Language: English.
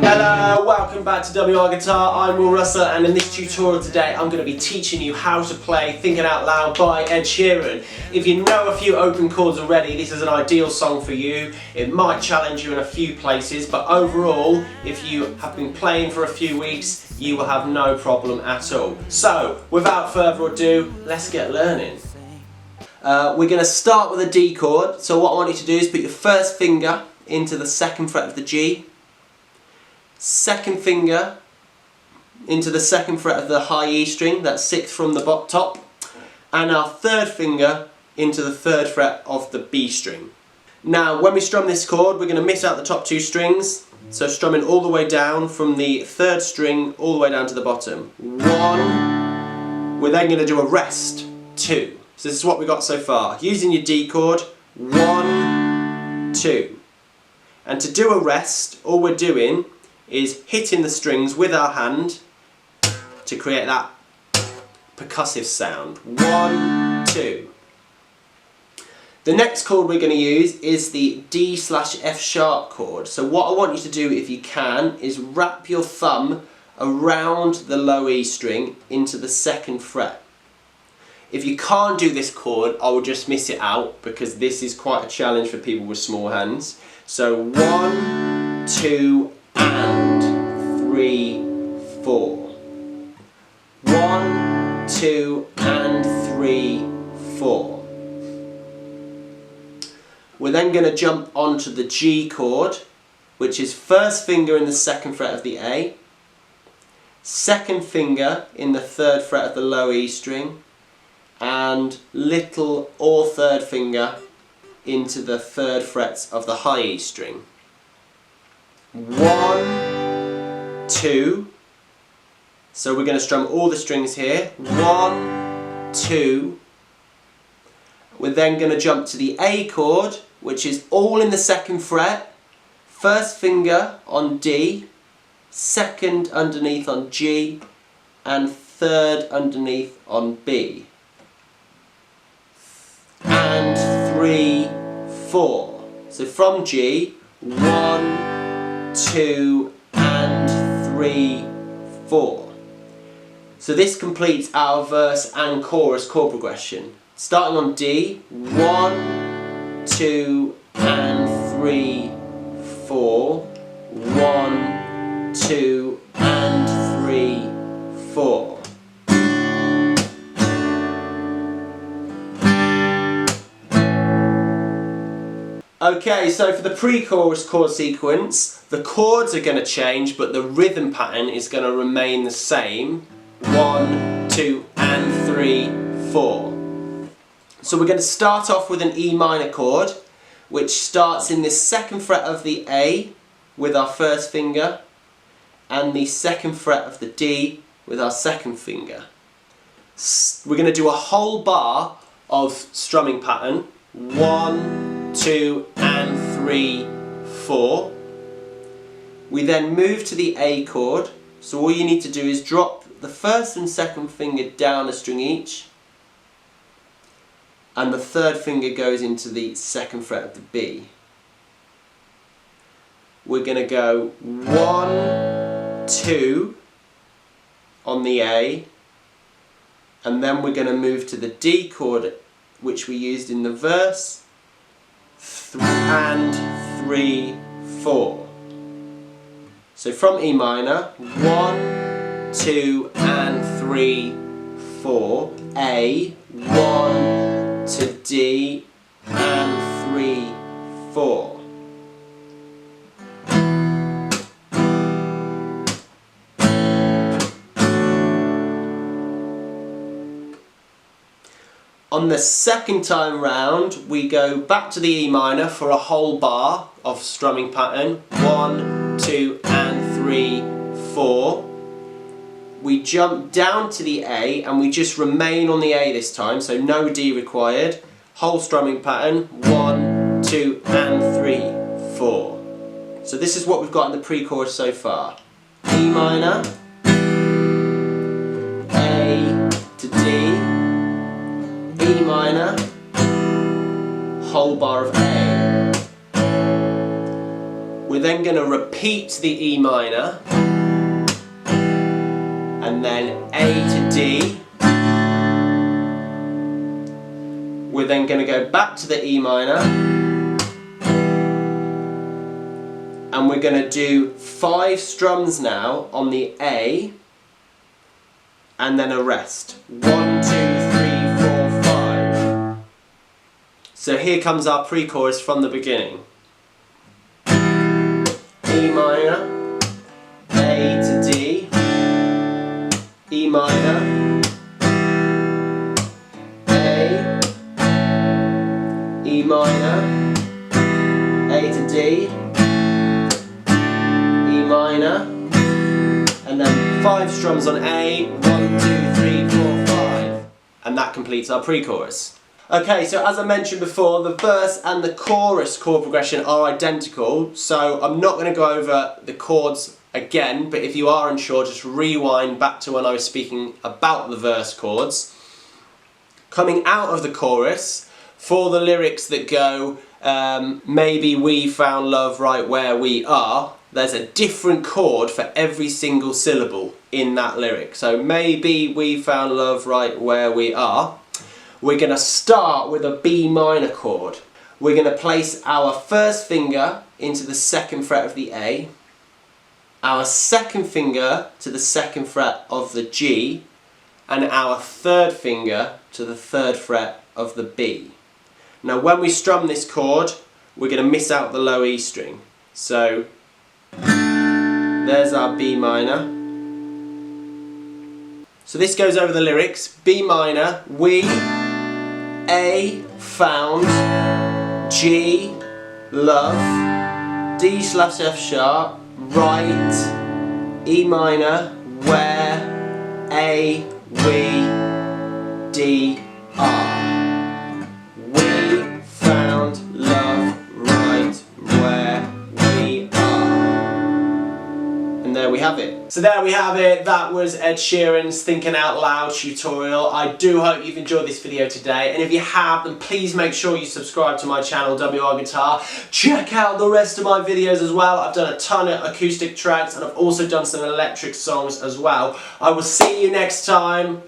Hello, welcome back to wrguitar. I'm Will Russell, and in this tutorial today I'm going to be teaching you how to play Thinking Out Loud by Ed Sheeran. If you know a few open chords already, this is an ideal song for you. It might challenge you in a few places, but overall, if you have been playing for a few weeks, you will have no problem at all. So, without further ado, let's get learning. We're going to start with a D chord. So what I want you to do is put your first finger into the second fret of the G, second finger into the second fret of the high E string, that's sixth from the top, and our third finger into the third fret of the B string. Now when we strum this chord, we're going to miss out the top two strings, so strumming all the way down from the third string all the way down to the bottom. 1, we're then going to do a rest, 2. So this is what we got so far. Using your D chord, 1, 2. And to do a rest, all we're doing is hitting the strings with our hand to create that percussive sound. 1, 2. The next chord we're going to use is the D/F sharp chord. So what I want you to do, if you can, is wrap your thumb around the low E string into the second fret. If you can't do this chord, I will just miss it out because this is quite a challenge for people with small hands. So 1, 2, and 3, 4. 1, 2, and 3, 4. We're then going to jump onto the G chord, which is first finger in the second fret of the A, second finger in the third fret of the low E string, and little or third finger into the third frets of the high E string. 1, 2. So we're going to strum all the strings here. 1, 2. We're then going to jump to the A chord, which is all in the second fret. First finger on D, second underneath on G, and third underneath on B. And 3, 4. So from G, 1, 2, and 3, 4. So this completes our verse and chorus chord progression. Starting on D, 1, 2, and 3, 4. 1, 2, and 3, 4. Okay, so for the pre-chorus chord sequence, the chords are going to change, but the rhythm pattern is going to remain the same. 1, 2, and 3, 4. So we're going to start off with an E minor chord, which starts in the second fret of the A with our first finger, and the second fret of the D with our second finger. We're going to do a whole bar of strumming pattern. 1, 2, and 3, 4. We then move to the A chord, so all you need to do is drop the first and second finger down a string each, and the third finger goes into the second fret of the B. We're going to go 1, 2 on the A, and then we're going to move to the D chord, which we used in the verse, and 3, 4. So from E minor, 1, 2, and 3, 4. A, 1 to D, and 3, 4. On the second time round, we go back to the E minor for a whole bar of strumming pattern. 1, 2, and 3, 4. We jump down to the A and we just remain on the A this time, so no D required. Whole strumming pattern. 1, 2, and 3, 4. So this is what we've got in the pre-chorus so far. E minor, A to D, E minor, whole bar of A. We're then going to repeat the E minor, and then A to D. We're then going to go back to the E minor, and we're going to do 5 strums now on the A, and then a rest. 1, 2, 3, 4, 5. So here comes our pre-chorus from the beginning. E minor, A to D, E minor, A, E minor, A to D, E minor, and then 5 strums on A, 1, 2, 3, 4, 5, and that completes our pre-chorus. Okay, so as I mentioned before, the verse and the chorus chord progression are identical, so I'm not going to go over the chords again, but if you are unsure, just rewind back to when I was speaking about the verse chords. Coming out of the chorus, for the lyrics that go, maybe we found love right where we are, there's a different chord for every single syllable in that lyric. So maybe we found love right where we are. We're going to start with a B minor chord. We're going to place our first finger into the 2nd fret of the A, our 2nd finger to the 2nd fret of the G, and our 3rd finger to the 3rd fret of the B. Now when we strum this chord, we're going to miss out the low E string. So there's our B minor. So this goes over the lyrics. B minor, we, A, found, G, love, D slash F sharp, right, E minor, where, A, we, D, R. We found love right where we are. And there we have it. So there we have it. That was Ed Sheeran's Thinking Out Loud tutorial. I do hope you've enjoyed this video today, and if you have, then please make sure you subscribe to my channel wrguitar. Check out the rest of my videos as well. I've done a ton of acoustic tracks, and I've also done some electric songs as well. I will see you next time.